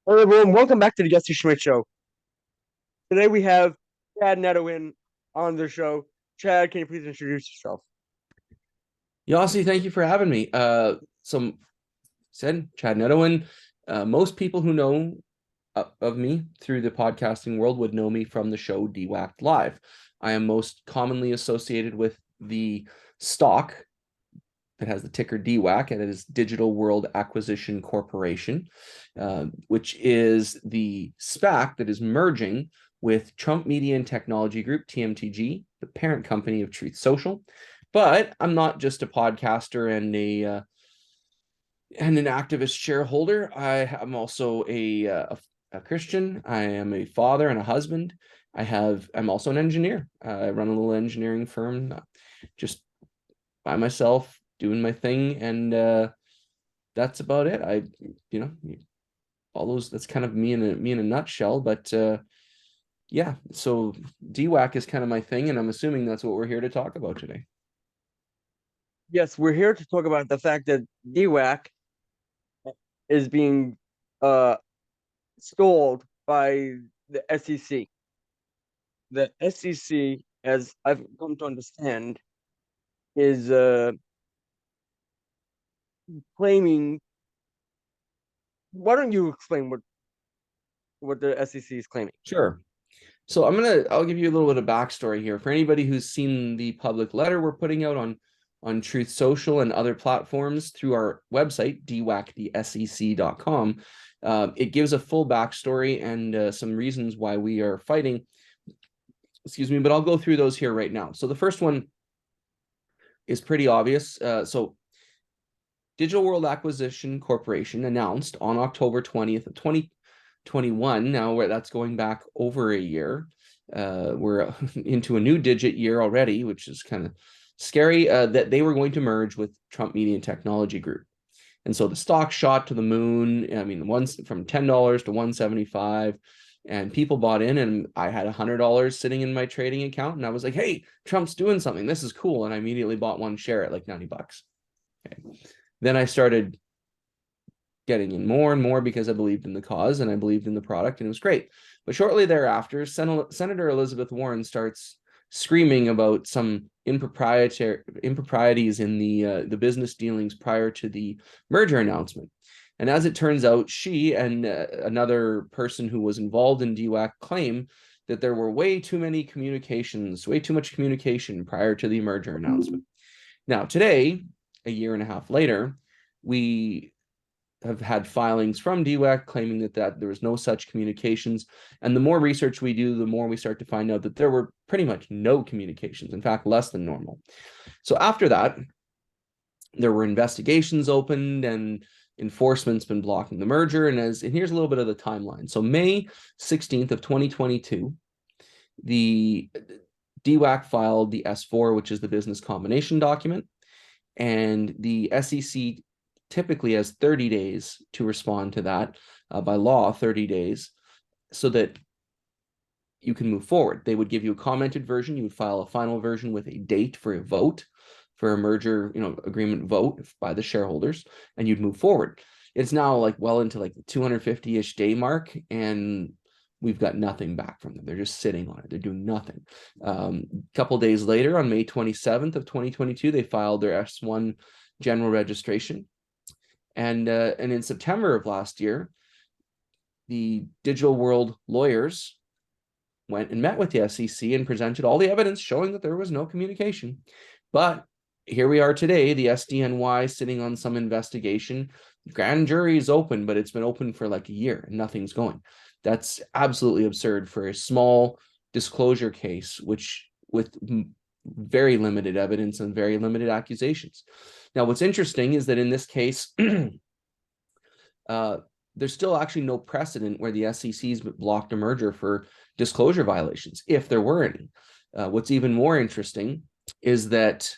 Hello, everyone. Welcome back to the Yossi Schmidt Show. Today we have Chad Nedohin on the show. Chad, can you please introduce yourself? Yossi, thank you for having me. Chad Nedohin. Most people who know of me through the podcasting world would know me from the show DWAC Live. I am most commonly associated with the stock that has the ticker DWAC, and it is Digital World Acquisition Corporation, which is the SPAC that is merging with Trump Media and Technology Group, TMTG, the parent company of Truth Social. But I'm not just a podcaster and an activist shareholder. I'm also a Christian. I am a father and a husband. I'm also an engineer. I run a little engineering firm, just by myself, doing my thing, and that's about it. That's kind of me in a nutshell. But yeah, so DWAC is kind of my thing, and I'm assuming that's what we're here to talk about today. Yes, we're here to talk about the fact that DWAC is being stalled by the SEC. The SEC, as I've come to understand, is claiming. Why don't you explain what the SEC is claiming? Sure. So I'll give you a little bit of backstory here. For anybody who's seen the public letter we're putting out on Truth Social and other platforms through our website, dwacdsec.com, it gives a full backstory and some reasons why we are fighting. Excuse me, but I'll go through those here right now. So the first one is pretty obvious. So Digital World Acquisition Corporation announced on October 20th of 2021, now where that's going back over a year. We're into a new digit year already, which is kind of scary, that they were going to merge with Trump Media and Technology Group. And so the stock shot to the moon. I mean, once from $10 to $175, and people bought in, and I had $100 sitting in my trading account, and I was like, hey, Trump's doing something. This is cool. And I immediately bought one share at like $90. Okay. Then I started getting in more and more because I believed in the cause and I believed in the product, and it was great. But shortly thereafter, Senator Elizabeth Warren starts screaming about some improprieties in the business dealings prior to the merger announcement. And as it turns out, she and another person who was involved in DWAC claim that there were way too much communication prior to the merger announcement. Now, today, a year and a half later, we have had filings from DWAC claiming that there was no such communications. And the more research we do, the more we start to find out that there were pretty much no communications, in fact, less than normal. So after that, there were investigations opened and enforcement's been blocking the merger. And here's a little bit of the timeline. So May 16th of 2022, the DWAC filed the S4, which is the business combination document, and the SEC typically has 30 days to respond to that, by law, 30 days, so that you can move forward. They would give you a commented version. You would file a final version with a date for a vote, for a merger, agreement vote by the shareholders, and you'd move forward. It's now like well into like the 250-ish day mark, and we've got nothing back from them. They're just sitting on it. They're doing nothing. A couple days later, on May 27th of 2022, they filed their S1 general registration. And in September of last year, the Digital World lawyers went and met with the SEC and presented all the evidence showing that there was no communication. But here we are today, the SDNY sitting on some investigation. Grand jury is open, but it's been open for like a year and nothing's going. That's absolutely absurd for a small disclosure case, which with very limited evidence and very limited accusations. Now, what's interesting is that in this case, there's still actually no precedent where the SEC's blocked a merger for disclosure violations, if there were any. What's even more interesting is that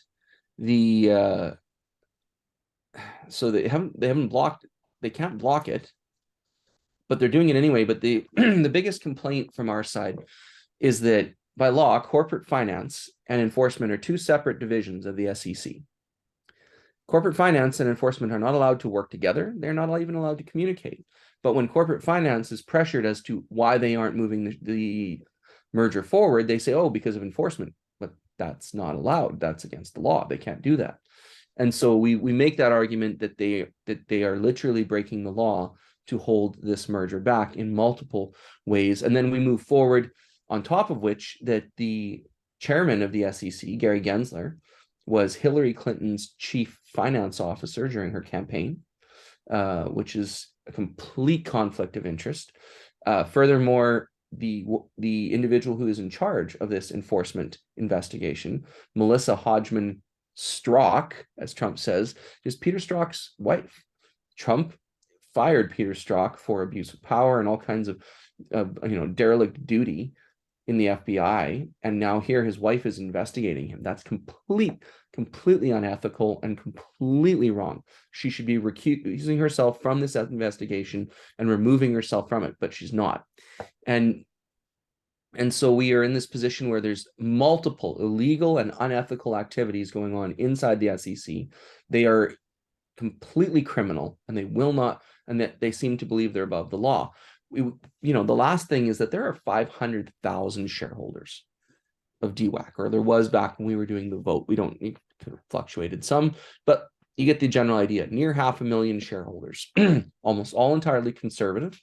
so they haven't blocked, they can't block it, but they're doing it anyway. But the the biggest complaint from our side is that by law, corporate finance and enforcement are two separate divisions of the SEC. Corporate finance and enforcement are not allowed to work together. They're not even allowed to communicate. But when corporate finance is pressured as to why they aren't moving the merger forward, they say, oh, because of enforcement. But that's not allowed. That's against the law. They can't do that. And so we make that argument that they are literally breaking the law to hold this merger back in multiple ways. And then we move forward, on top of which that the chairman of the SEC, Gary Gensler, was Hillary Clinton's chief finance officer during her campaign, which is a complete conflict of interest. Furthermore, the individual who is in charge of this enforcement investigation, Melissa Hodgman Strzok, as Trump says, is Peter Strzok's wife. Trump fired Peter Strzok for abuse of power and all kinds of derelict duty in the FBI, and now here his wife is investigating him. That's completely unethical and completely wrong. She should be recusing herself from this investigation and removing herself from it, but she's not. And so we are in this position where there's multiple illegal and unethical activities going on inside the SEC. They are completely criminal, and they will not, and that they seem to believe they're above the law. The last thing is that there are 500,000 shareholders of DWAC, or there was back when we were doing the vote. It could have fluctuated some, but you get the general idea. Near 500,000 shareholders, almost all entirely conservative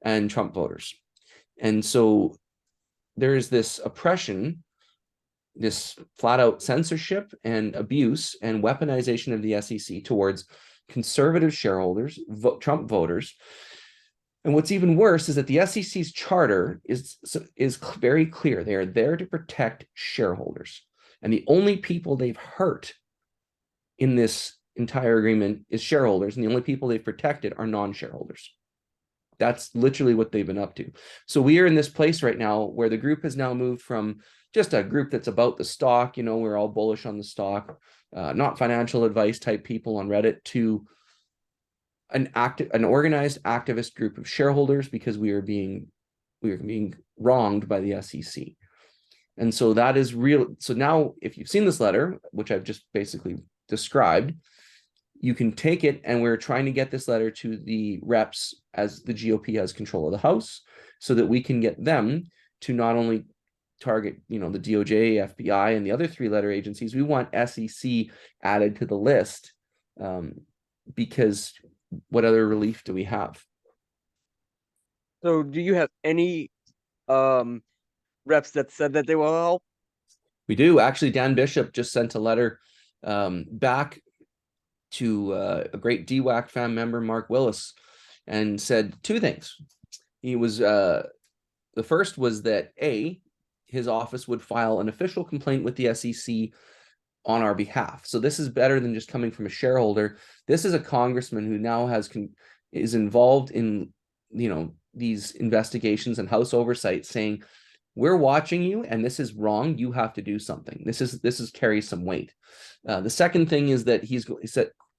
and Trump voters. And so there is this oppression, this flat out censorship and abuse and weaponization of the SEC towards conservative shareholders, Trump voters. And what's even worse is that the SEC's charter is very clear. They are there to protect shareholders. And the only people they've hurt in this entire agreement is shareholders. And the only people they've protected are non-shareholders. That's literally what they've been up to. So we are in this place right now where the group has now moved from just a group that's about the stock, we're all bullish on the stock, not financial advice type people on Reddit, to an organized activist group of shareholders because we are being wronged by the SEC. And so that is real. So now if you've seen this letter, which I've just basically described, you can take it, and we're trying to get this letter to the reps, as the GOP has control of the House, so that we can get them to not only target, the DOJ, FBI, and the other 3-letter agencies. We want SEC added to the list, because what other relief do we have? So do you have any reps that said that they will help? We do. Actually, Dan Bishop just sent a letter back to a great DWAC fan member, Mark Willis, and said 2 things. He was the first was that his office would file an official complaint with the SEC on our behalf. So this is better than just coming from a shareholder. This is a congressman who now is involved in these investigations and House oversight, saying, we're watching you and this is wrong. You have to do something. This is carries some weight. The second thing is that he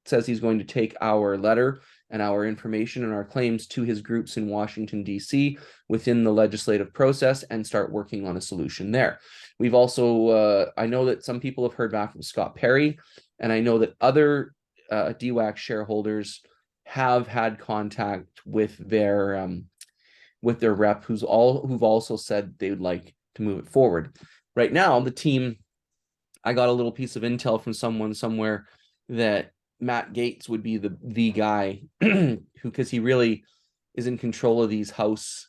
says he's going to take our letter and our information and our claims to his groups in Washington, D.C. within the legislative process and start working on a solution there. We've also, I know that some people have heard back from Scott Perry, and I know that other DWAC shareholders have had contact with their rep, who've also said they would like to move it forward. Right now, the team, I got a little piece of intel from someone somewhere that Matt Gaetz would be the guy because he really is in control of these House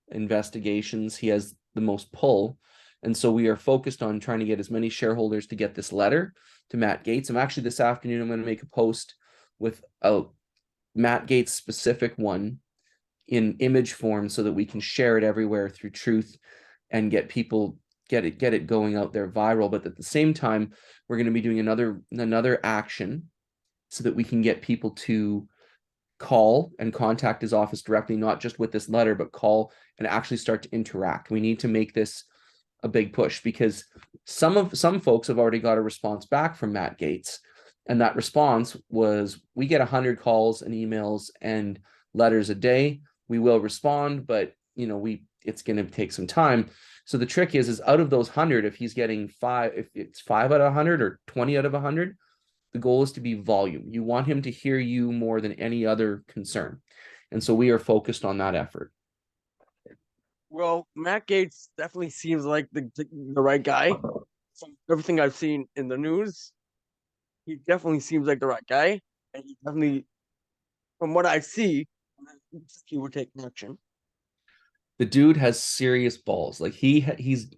investigations. He has the most pull. And so we are focused on trying to get as many shareholders to get this letter to Matt Gaetz. This afternoon, I'm going to make a post with a Matt Gaetz specific one in image form so that we can share it everywhere through Truth and get people get it going out there viral. But at the same time, we're going to be doing another action so that we can get people to call and contact his office directly, not just with this letter, but call and actually start to interact. We need to make this a big push because some folks have already got a response back from Matt Gaetz, and that response was, we get 100 calls and emails and letters a day. We will respond, but it's going to take some time. So the trick is out of those 100, if he's getting 5, if it's 5 out of 100 or 20 out of 100, The goal is to be volume. You want him to hear you more than any other concern. And so we are focused on that effort. Well, Matt Gaetz definitely seems like the right guy. From everything I've seen in the news, he definitely seems like the right guy, and he definitely, from what I see, he would take action. The dude has serious balls. Like he's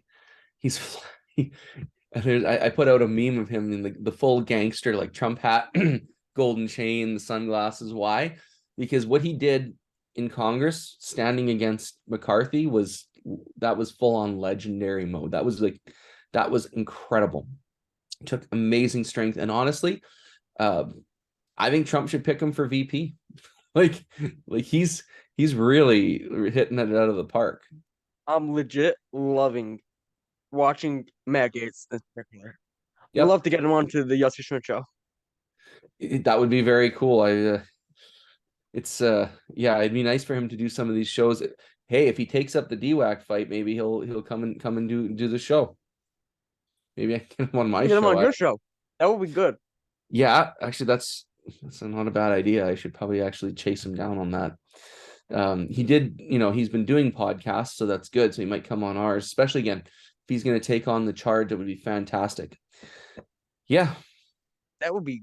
he, I put out a meme of him in the full gangster, like Trump hat, golden chain, the sunglasses. Why? Because what he did in Congress, standing against McCarthy, was full on legendary mode. That was incredible. Took amazing strength, and honestly, I think Trump should pick him for VP. like he's really hitting it out of the park. I'm legit loving watching Matt Gaetz in particular. I'd Yep. love to get him onto the Yossi Schmidt show. That would be very cool. It's yeah, it'd be nice for him to do some of these shows. Hey, if he takes up the DWAC fight, maybe he'll come and do the show. Maybe I can get him on my Get him show. on your show. That would be good. Yeah, actually, that's not a bad idea. I should probably actually chase him down on that. He did, he's been doing podcasts, so that's good. So he might come on ours, especially again, if he's going to take on the charge, it would be fantastic. Yeah, That would be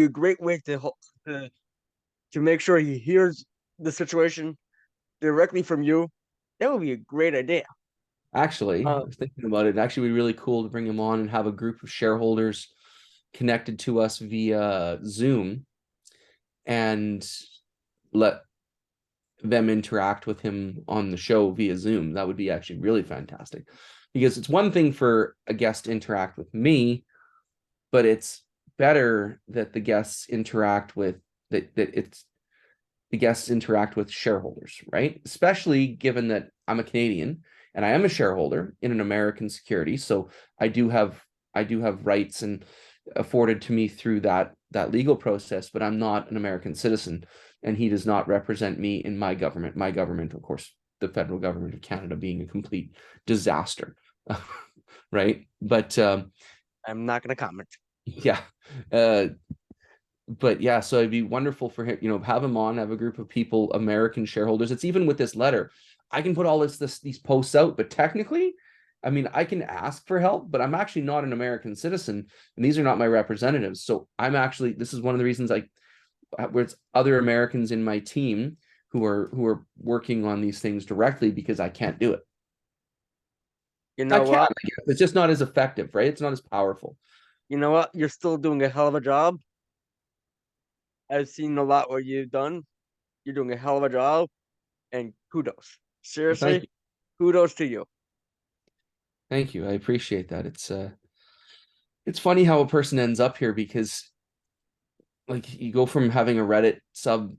a great way to make sure he hears the situation directly from you. That would be a great idea. actually, I was thinking about it. It'd actually be really cool to bring him on and have a group of shareholders connected to us via Zoom and let them interact with him on the show via Zoom. That would be actually really fantastic, because it's one thing for a guest to interact with me, but it's better that the guests interact with the guests interact with shareholders, right? Especially given that I'm a Canadian and I am a shareholder in an American security, so I do have rights and afforded to me through that legal process, but I'm not an American citizen, and he does not represent me in my government. My government, of course, the federal government of Canada being a complete disaster, right? But I'm not going to comment. yeah, but yeah, so it'd be wonderful for him, have him on, have a group of people, American shareholders. It's even with this letter, I can put all these posts out, but technically, I mean, I can ask for help, but I'm actually not an American citizen, and these are not my representatives. So this is one of the reasons where it's other Americans in my team who are working on these things directly, because I can't do it. You know what? It's just not as effective, right? It's not as powerful. You know what? You're still doing a hell of a job. I've seen a lot what you've done. You're doing a hell of a job, and kudos. Well, thank Seriously, you. kudos to you. Thank you. I appreciate that. It's funny how a person ends up here, because like you go from having a Reddit sub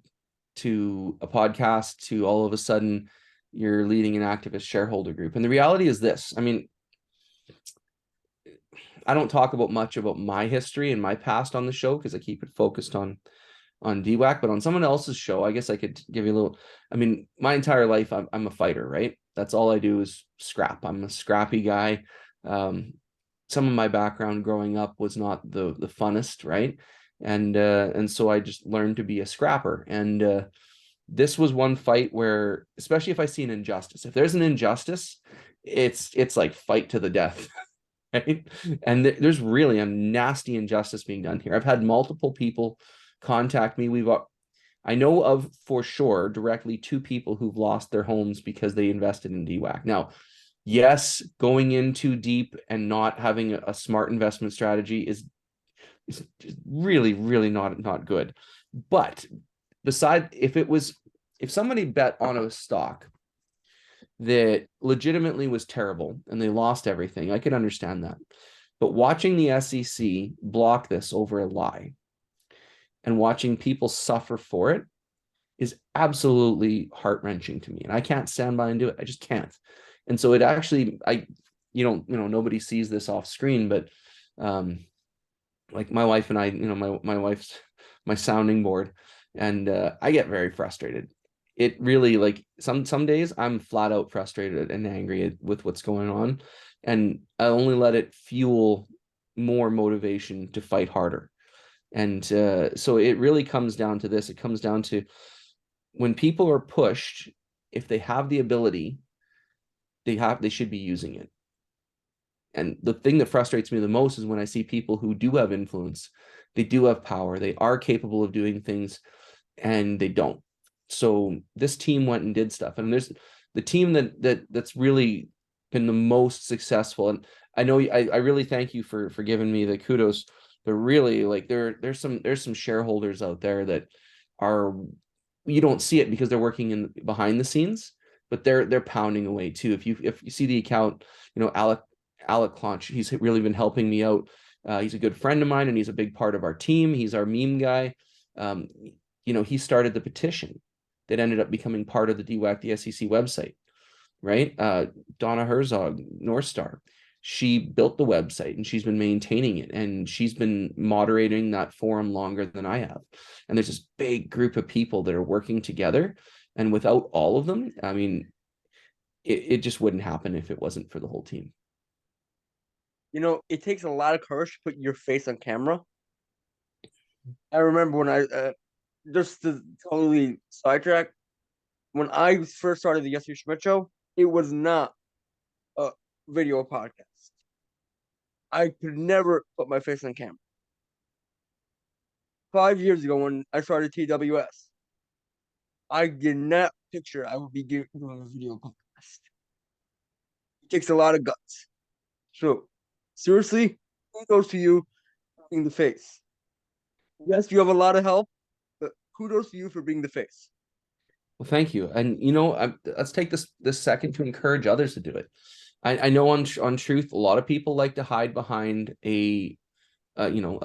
to a podcast to all of a sudden you're leading an activist shareholder group. And the reality is this. I mean, I don't talk about much about my history and my past on the show because I keep it focused on DWAC, but on someone else's show, I guess I could give you a little. I mean, my entire life, I'm a fighter, right? That's all I do is scrap. I'm a scrappy guy. Some of my background growing up was not the funnest, right? And so I just learned to be a scrapper. And this was one fight where, especially if I see an injustice, if there's an injustice, it's like fight to the death. Right? And there's really a nasty injustice being done here. I've had multiple people contact me. I know of for sure directly 2 people who've lost their homes because they invested in DWAC. Now, yes, going in too deep and not having a smart investment strategy is really, really not good. But if somebody bet on a stock that legitimately was terrible and they lost everything, I could understand that. But watching the SEC block this over a lie and watching people suffer for it is absolutely heart-wrenching to me. And I can't stand by and do it. I just can't. And so it actually, nobody sees this off screen, but like my wife and I, my wife's my sounding board, and I get very frustrated. It really, like, some days I'm flat out frustrated and angry with what's going on, and I only let it fuel more motivation to fight harder. And so it really comes down to this. It comes down to when people are pushed, if they have the ability, they should be using it. And the thing that frustrates me the most is when I see people who do have influence, they do have power, they are capable of doing things, and they don't. So this team went and did stuff, and there's the team that's really been the most successful. And I know I really thank you for giving me the kudos. But really, like there's some shareholders out there that are, you don't see it because they're working in behind the scenes, but they're pounding away too. If you see the account, Alec Claunch, he's really been helping me out. He's a good friend of mine, and he's a big part of our team. He's our meme guy. Um, he started the petition that ended up becoming part of the DWAC, the SEC website, right? Donna Herzog, North Star, she built the website and she's been maintaining it, and she's been moderating that forum longer than I have. And there's this big group of people that are working together. And without all of them, I mean, it just wouldn't happen if it wasn't for the whole team. It takes a lot of courage to put your face on camera. I remember when just to totally sidetrack, when I first started the Yossi Schmidt show, it was not a video podcast. I could never put my face on camera. 5 years ago, when I started TWS, I did not picture I would be doing a video podcast. It takes a lot of guts. So, seriously, kudos to you being the face. Yes, you have a lot of help, but kudos to you for being the face. Well, thank you. And let's take this second to encourage others to do it. I know on Truth, a lot of people like to hide behind a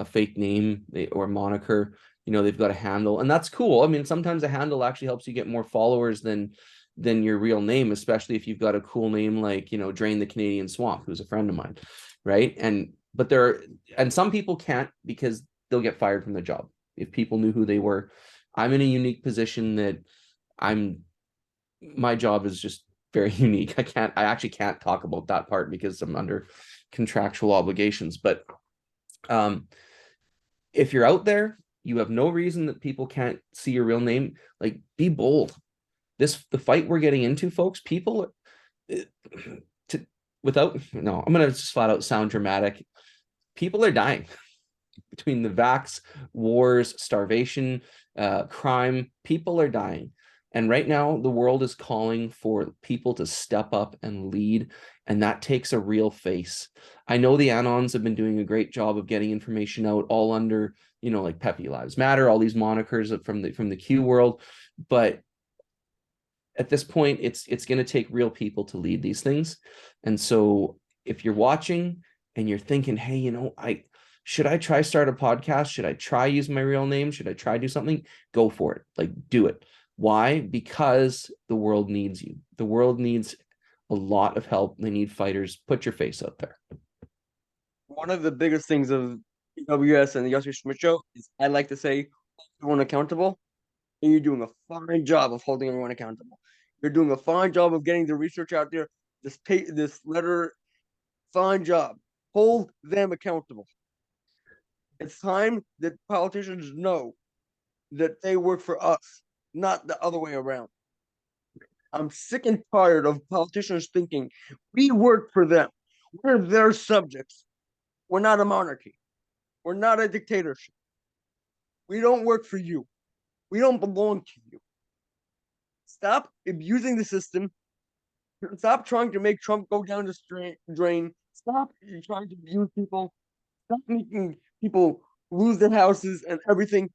fake name or moniker. They've got a handle, and that's cool. I mean, sometimes a handle actually helps you get more followers than your real name, especially if you've got a cool name like, Drain the Canadian Swamp, who's a friend of mine, right? And some people can't because they'll get fired from their job if people knew who they were. I'm in a unique position that my job is just very unique. I actually can't talk about that part because I'm under contractual obligations. But if you're out there, you have no reason that people can't see your real name. Like, be bold. The fight we're getting into, folks, people I'm gonna just flat out sound dramatic. People are dying between the vax, wars, starvation, crime. People are dying. And right now, the world is calling for people to step up and lead, and that takes a real face. I know the Anons have been doing a great job of getting information out, all under, like Pepe Lives Matter, all these monikers from the Q world. But at this point, it's going to take real people to lead these things. And so, if you're watching and you're thinking, hey, should I try start a podcast? Should I try use my real name? Should I try do something? Go for it. Like, do it. Why? Because the world needs you. The world needs a lot of help. They need fighters. Put your face out there. One of the biggest things of PWS and the Yossi Schmidt show is, I like to say, everyone accountable. And you're doing a fine job of holding everyone accountable. You're doing a fine job of getting the research out there. This letter, fine job. Hold them accountable. It's time that politicians know that they work for us, not the other way around. I'm sick and tired of politicians thinking we work for them. We're their subjects. We're not a monarchy. We're not a dictatorship. We don't work for you. We don't belong to you. Stop abusing the system. Stop trying to make Trump go down the drain. Stop trying to abuse people. Stop making people lose their houses and everything.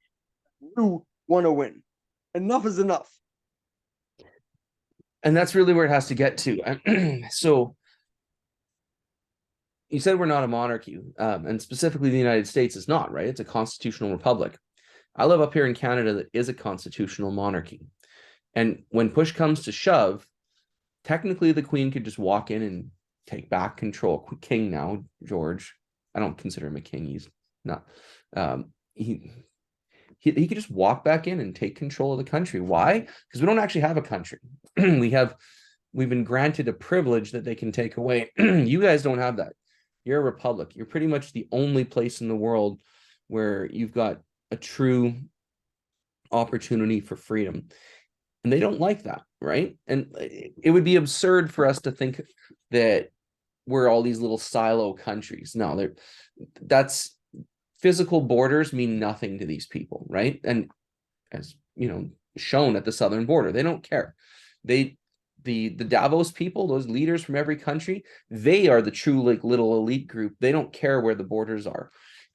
You want to win. Enough is enough. And that's really where it has to get to. So you said we're not a monarchy, and specifically the United States is not, right? It's a constitutional republic. I live up here in Canada that is a constitutional monarchy. And when push comes to shove, technically the Queen could just walk in and take back control. King now, George. I don't consider him a king. He's not. He could just walk back in and take control of the country. Why? Because we don't actually have a country. We've been granted a privilege that they can take away. You guys don't have that. You're a republic. You're pretty much the only place in the world where you've got a true opportunity for freedom. And they don't like that, right? And it would be absurd for us to think that we're all these little silo countries. No, that's physical borders mean nothing to these people, right? And as you know, shown at the southern border, they don't care. The Davos people, those leaders from every country, they are the true like little elite group. They don't care where the borders are.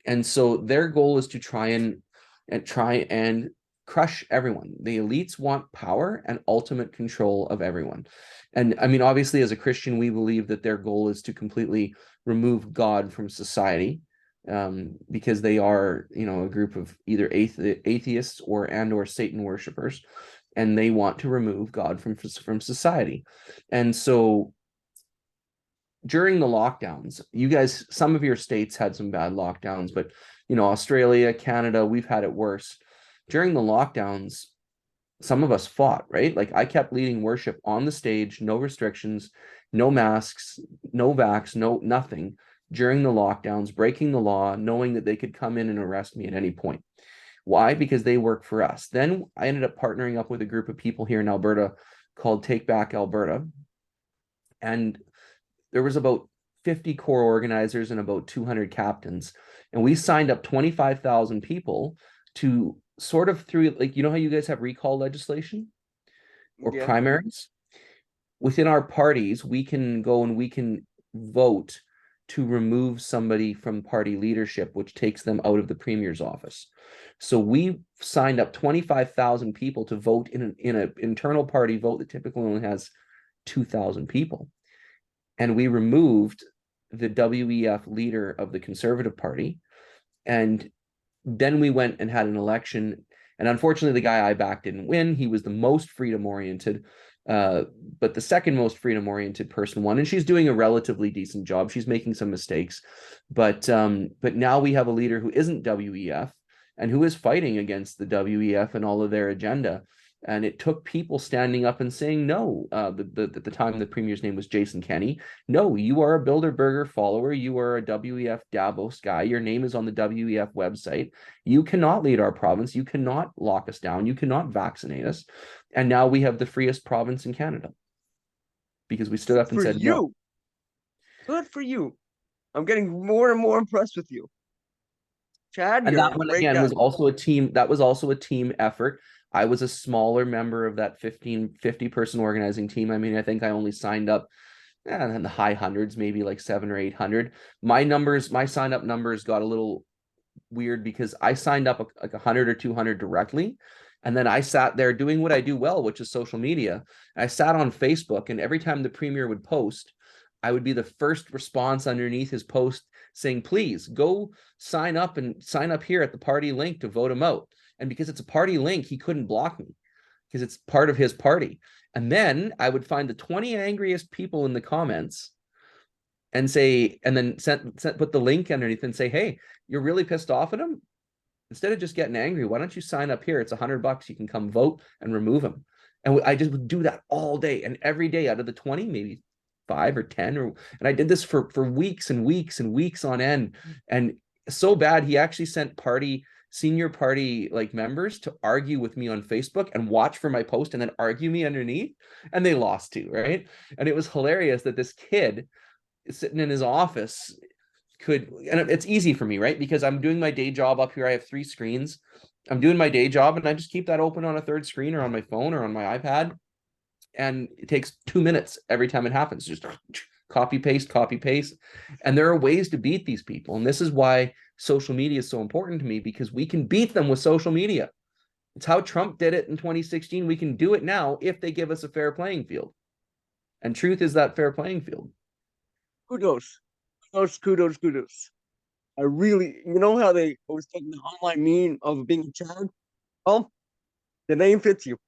And so their goal is to try and crush everyone. The elites want power and ultimate control of everyone. And I mean, obviously, as a Christian, we believe that their goal is to completely remove God from society, because they are, you know, a group of either atheists or Satan worshipers, and they want to remove God from society. And so during the lockdowns, you guys, some of your states had some bad lockdowns, but you know, Australia, Canada, we've had it worse. During the lockdowns, some of us fought, right? Like I kept leading worship on the stage, no restrictions, no masks, no vax, no nothing during the lockdowns, breaking the law, knowing that they could come in and arrest me at any point. Why? Because they work for us. Then I ended up partnering up with a group of people here in Alberta called Take Back Alberta. And there was about 50 core organizers and about 200 captains. And we signed up 25,000 people to sort of through, like, you know how you guys have recall legislation or Yeah. primaries? Within our parties, we can go and we can vote to remove somebody from party leadership, which takes them out of the premier's office. So we signed up 25,000 people to vote in an internal party vote that typically only has 2,000 people. And we removed the WEF leader of the Conservative Party. And then we went and had an election. And unfortunately, the guy I backed didn't win. He was the most freedom-oriented, but the second most freedom-oriented person won. And she's doing a relatively decent job. She's making some mistakes. But now we have a leader who isn't WEF and who is fighting against the WEF and all of their agenda. And it took people standing up and saying, no, at the time, the premier's name was Jason Kenney. No, you are a Bilderberger follower. You are a WEF Davos guy. Your name is on the WEF website. You cannot lead our province. You cannot lock us down. You cannot vaccinate us. And now we have the freest province in Canada because we stood up and For said you. no. Good for you. I'm getting more and more impressed with you. Chad, And you're that a one great again guy. was also a team. That was also a team effort. I was a smaller member of that 50 person organizing team. I mean, I think I only signed up in the high hundreds, maybe like 700 or 800. My sign up numbers got a little weird because I signed up like 100 or 200 directly. And then I sat there doing what I do well, which is social media. I sat on Facebook, and every time the premier would post, I would be the first response underneath his post saying, please go sign up here at the party link to vote him out. And because it's a party link, he couldn't block me because it's part of his party. And then I would find the 20 angriest people in the comments and say, and then put the link underneath and say, hey, you're really pissed off at him? Instead of just getting angry, why don't you sign up here? It's $100. You can come vote and remove him. And I just would do that all day and every day out of the 20, maybe 5 or 10, and I did this for weeks and weeks and weeks on end. And so bad, he actually sent senior party like members to argue with me on Facebook and watch for my post and then argue me underneath. And they lost too, right? And it was hilarious that this kid sitting in his office and it's easy for me, right? Because I'm doing my day job up here. I have 3 screens. I'm doing my day job and I just keep that open on a third screen or on my phone or on my iPad. And it takes 2 minutes every time it happens. Just copy, paste, copy, paste. And there are ways to beat these people. And this is why social media is so important to me, because we can beat them with social media. It's how Trump did it in 2016. We can do it now if they give us a fair playing field. And truth is that fair playing field. Kudos. Kudos. I really, you know how they always take the online meme of being a Chad? Well, the name fits you.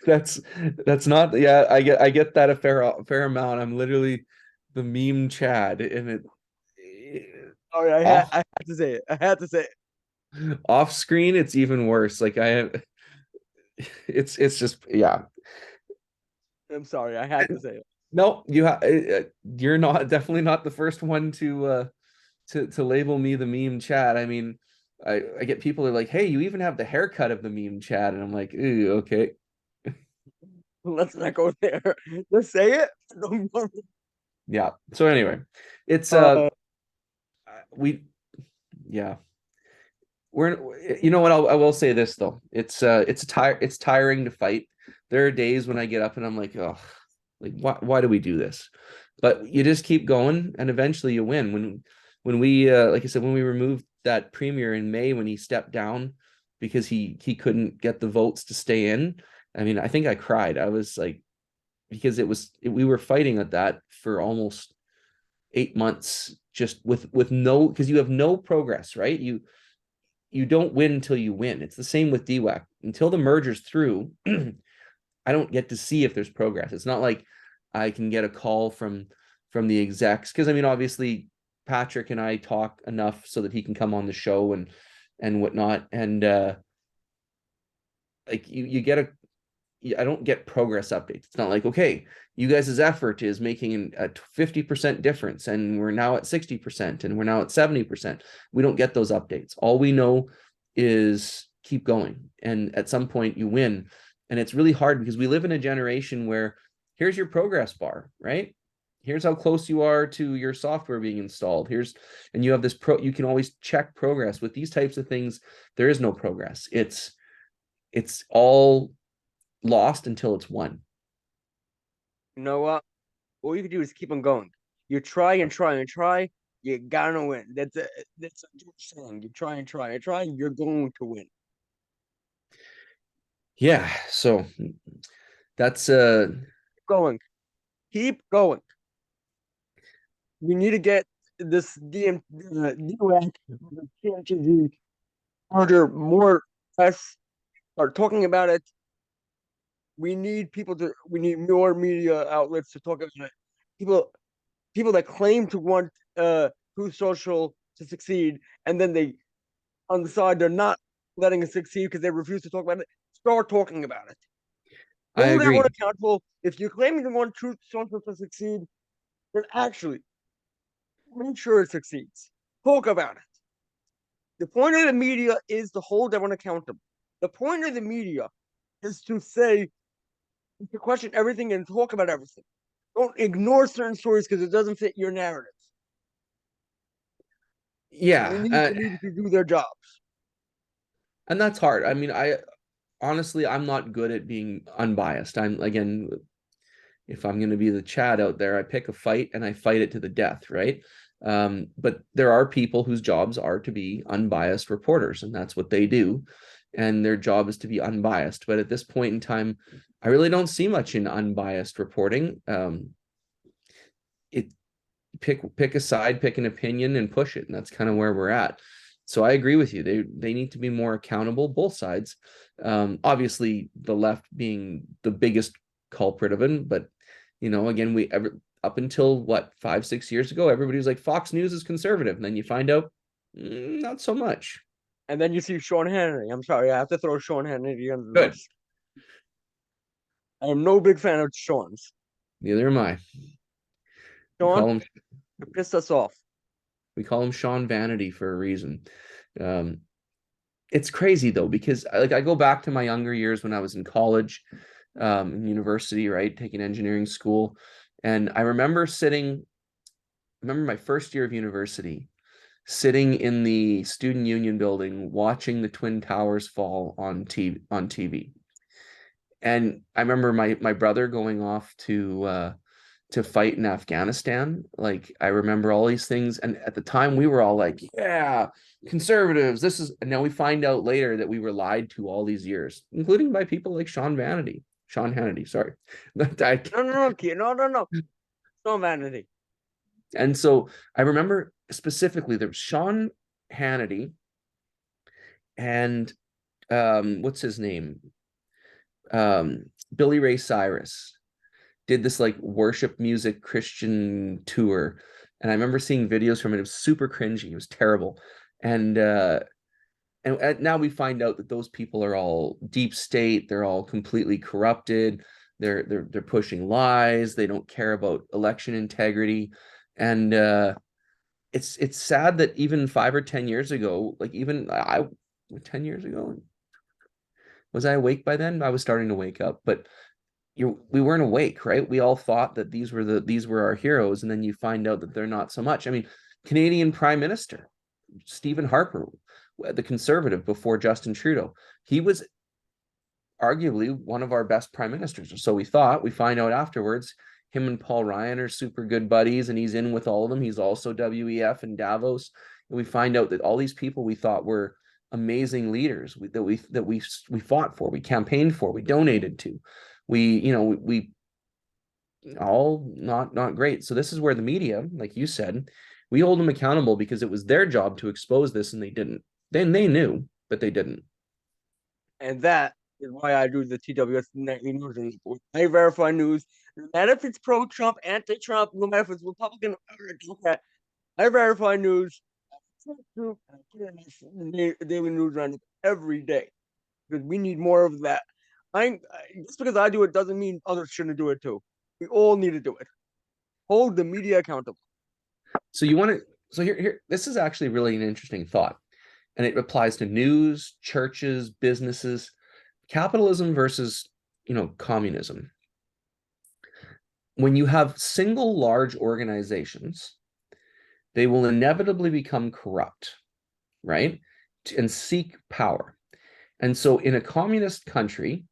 That's not, yeah, I get that a fair amount. I'm literally the meme Chad, and it All right, off I had to say it. I had to say it. off screen it's even worse. Like I have, it's just, yeah. I'm sorry, I had to say it. No, you're not definitely not the first one to label me the meme Chad. I mean, I get people who are like, "Hey, you even have the haircut of the meme Chad," and I'm like, "Ooh, okay, Let's not go there. Just say it. yeah." So anyway, it's Uh, we yeah, we're you know what, I will say this though, it's tiring to fight. There are days when I get up and I'm like, oh, like why do we do this? But you just keep going and eventually you win. When we like I said, when we removed that premier in May, when he stepped down because he couldn't get the votes to stay in, I mean, I think I cried. I was like, because we were fighting at that for almost 8 months, just with no, because you have no progress, right? You don't win until you win. It's the same with DWAC. Until the merger's through, I don't get to see if there's progress. It's not like I can get a call from the execs, because I mean, obviously Patrick and I talk enough so that he can come on the show and whatnot. And like you get a I don't get progress updates. It's not like, okay, you guys' effort is making a 50% difference and we're now at 60% and we're now at 70%. We don't get those updates. All we know is keep going. And at some point you win. And it's really hard because we live in a generation where here's your progress bar, right? Here's how close you are to your software being installed. And you have this you can always check progress. With these types of things, there is no progress. It's all lost until it's won. you know what? All you can do is keep on going. You try and try and try. You gotta win. That's a good saying. You try and try and try. You're going to win. Yeah, so that's Keep going. Keep going. We need to get this DWAC TMTG harder, more press. Start talking about it. We need people to. We need more media outlets to talk about it. People, people that claim to want Truth Social to succeed, and then they on the side they're not letting it succeed because they refuse to talk about it. Start talking about it. I Hold everyone agree. accountable. If you're claiming to want Truth Social to succeed, then actually make sure it succeeds. Talk about it. The point of the media is to hold everyone accountable. The point of the media is to say, to question everything and talk about everything. Don't ignore certain stories because it doesn't fit your narrative. We Yeah, need the media to do their jobs. and that's hard. I mean, I honestly, I'm not good at being unbiased. I'm again, if I'm going to be the Chad out there, I pick a fight and I fight it to the death, right? But there are people whose jobs are to be unbiased reporters, and that's what they do. And their job is to be unbiased. But at this point in time, I really don't see much in unbiased reporting. It pick a side, pick an opinion, and push it, and that's kind of where we're at. So I agree with you. They need to be more accountable, both sides. Obviously, the left being the biggest culprit of it, but again, we ever up until what 5-6 years ago, everybody was like Fox News is conservative, and then you find out not so much. And then you see Sean Hannity. I'm sorry, I have to throw Sean Hannity under the Good. bus. I am no big fan of Sean's. Neither am I. We Sean, call him you pissed us off. we call him Sean Vanity for a reason. Um, it's crazy though, because like I go back to my younger years when I was in college, in university, right, taking engineering school, and I remember my first year of university, sitting in the student union building watching the Twin Towers fall on TV. And I remember my brother going off to fight in Afghanistan. Like I remember all these things, and at the time we were all like, "Yeah, conservatives." This is, and now we find out later that we were lied to all these years, including by people like Sean Hannity. Sorry, No, no, no, kid. No, no, no. Sean Vanity. and so I remember specifically there was Sean Hannity and what's his name, Billy Ray Cyrus did this like worship music Christian tour. And I remember seeing videos from it. It was super cringy. It was terrible. And now we find out that those people are all deep state. They're all completely corrupted. They're pushing lies. They don't care about election integrity, and it's sad that even 5 or 10 years ago, like even 10 years ago, was I awake by then? I was starting to wake up, but we weren't awake, right? We all thought that these were our heroes, and then you find out that they're not so much. I mean, Canadian Prime Minister Stephen Harper, the conservative before Justin Trudeau, he was arguably one of our best prime ministers, or so we thought. We find out afterwards him and Paul Ryan are super good buddies, and he's in with all of them. He's also WEF and Davos, and we find out that all these people we thought were amazing leaders that we fought for, we campaigned for, we donated to, we all not great. So this is where the media, like you said, we hold them accountable because it was their job to expose this, and they didn't. Then they knew, but they didn't. And that is why I do the TWS nightly news. And I verify news, no matter if it's pro-Trump, anti-Trump, no matter if it's Republican or Democrat. I verify news. Daily news roundup every day because we need more of that. Just because I do it doesn't mean others shouldn't do it too. We all need to do it. Hold the media accountable. So you want to. So here, this is actually really an interesting thought, and it applies to news, churches, businesses, capitalism versus communism. When you have single large organizations, they will inevitably become corrupt, right? And seek power. And so in a communist country,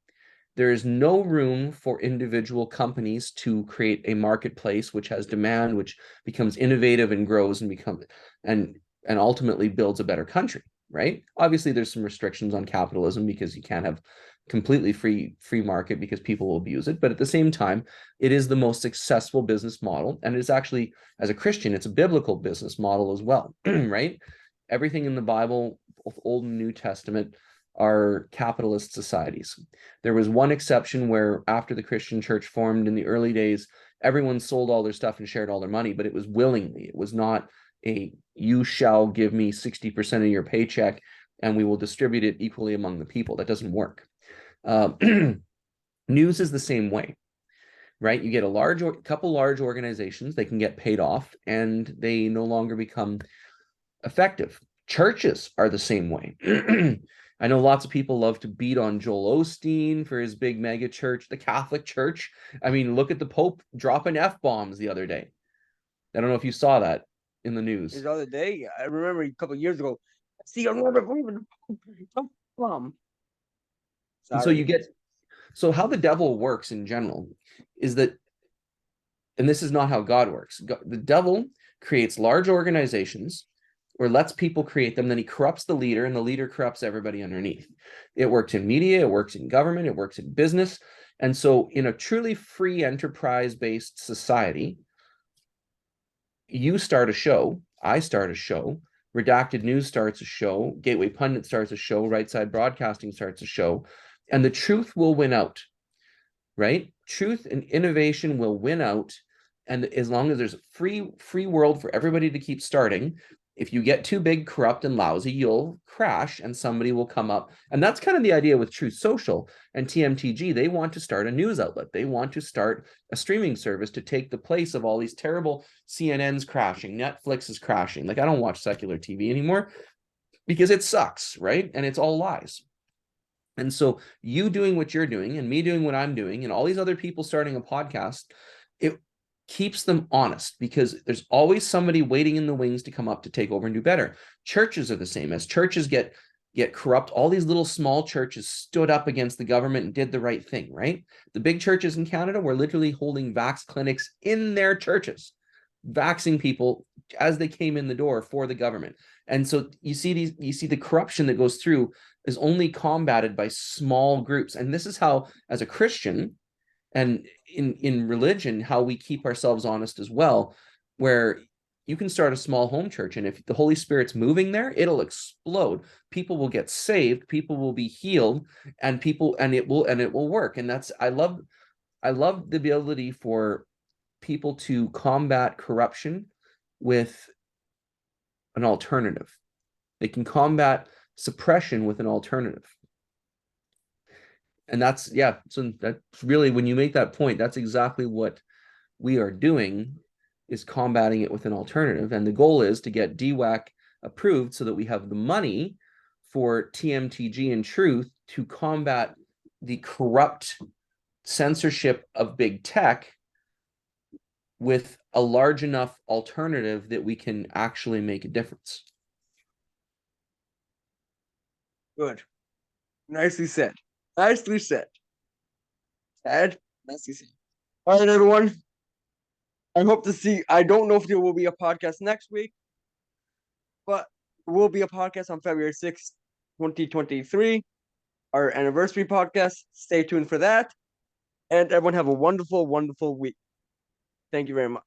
there is no room for individual companies to create a marketplace which has demand, which becomes innovative and grows and ultimately builds a better country, right? Obviously, there's some restrictions on capitalism because you can't have completely free market because people will abuse it. But at the same time, it is the most successful business model. And it's actually, as a Christian, it's a biblical business model as well, right? Everything in the Bible, both Old and New Testament, are capitalist societies. There was one exception where after the Christian church formed in the early days, everyone sold all their stuff and shared all their money, but it was willingly. It was not you shall give me 60% of your paycheck and we will distribute it equally among the people. That doesn't work. News is the same way, right? You get a couple large organizations, they can get paid off and they no longer become effective. Churches are the same way. I know lots of people love to beat on Joel Osteen for his big mega church, the Catholic Church. I mean, look at the Pope dropping F-bombs the other day. I don't know if you saw that in the news. The other day, I remember a couple of years ago, see, I remember believing bomb. And so how the devil works in general is that, and this is not how God works. The devil creates large organizations or lets people create them, then he corrupts the leader, and the leader corrupts everybody underneath. It works in media, it works in government, it works in business. And so in a truly free enterprise-based society, you start a show, I start a show, Redacted News starts a show, Gateway Pundit starts a show, Right Side Broadcasting starts a show, and the truth will win out, right? Truth and innovation will win out. And as long as there's a free world for everybody to keep starting, if you get too big, corrupt, and lousy, you'll crash and somebody will come up. And that's kind of the idea with Truth Social and TMTG. They want to start a news outlet. They want to start a streaming service to take the place of all these terrible CNN's crashing, Netflix is crashing. Like, I don't watch secular TV anymore because it sucks, right? And it's all lies. And so you doing what you're doing and me doing what I'm doing and all these other people starting a podcast, it keeps them honest because there's always somebody waiting in the wings to come up to take over and do better. Churches are the same. As churches get corrupt, all these little small churches stood up against the government and did the right thing, right? The big churches in Canada were literally holding vax clinics in their churches, vaxing people as they came in the door for the government. And so you see the corruption that goes through is only combated by small groups. And this is how, as a Christian, and in religion, how we keep ourselves honest as well, where you can start a small home church, and if the Holy Spirit's moving there, it'll explode. People will get saved, people will be healed, and it will work. And that's I love the ability for people to combat corruption with an alternative. They can combat suppression with an alternative. And that's, yeah. So that's really, when you make that point, that's exactly what we are doing, is combating it with an alternative. And the goal is to get DWAC approved so that we have the money for TMTG and Truth to combat the corrupt censorship of big tech with a large enough alternative that we can actually make a difference. Good. Nicely said. Nicely said. Chad, nicely said. All right, everyone. I hope to see. I don't know if there will be a podcast next week, but there will be a podcast on February 6th, 2023, our anniversary podcast. Stay tuned for that. And everyone have a wonderful, wonderful week. Thank you very much.